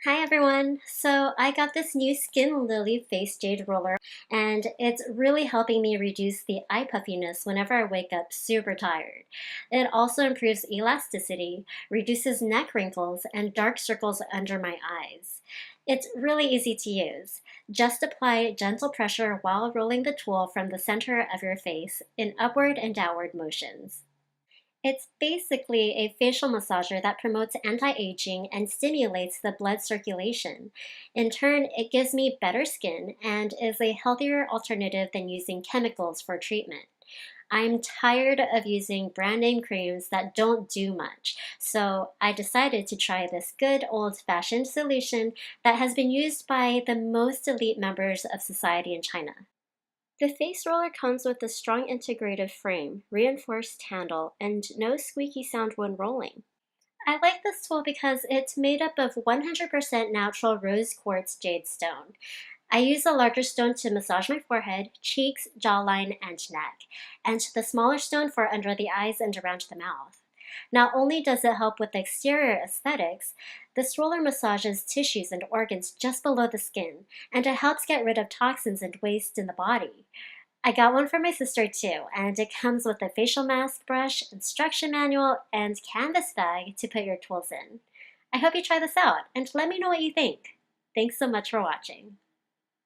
Hi everyone! So I got this new Skin Lily Face Jade roller and it's really helping me reduce the eye puffiness whenever I wake up super tired. It also improves elasticity, reduces neck wrinkles, and dark circles under my eyes. It's really easy to use. Just apply gentle pressure while rolling the tool from the center of your face in upward and downward motions. It's basically a facial massager that promotes anti-aging and stimulates the blood circulation. In turn, it gives me better skin and is a healthier alternative than using chemicals for treatment. I'm tired of using brand name creams that don't do much, so I decided to try this good old-fashioned solution that has been used by the most elite members of society in China. The face roller comes with a strong integrated frame, reinforced handle, and no squeaky sound when rolling. I like this tool because it's made up of 100% natural rose quartz jade stone. I use the larger stone to massage my forehead, cheeks, jawline, and neck, and the smaller stone for under the eyes and around the mouth. Not only does it help with exterior aesthetics, this roller massages tissues and organs just below the skin, and it helps get rid of toxins and waste in the body. I got one for my sister too, and it comes with a facial mask brush, instruction manual, and canvas bag to put your tools in. I hope you try this out, and let me know what you think. Thanks so much for watching.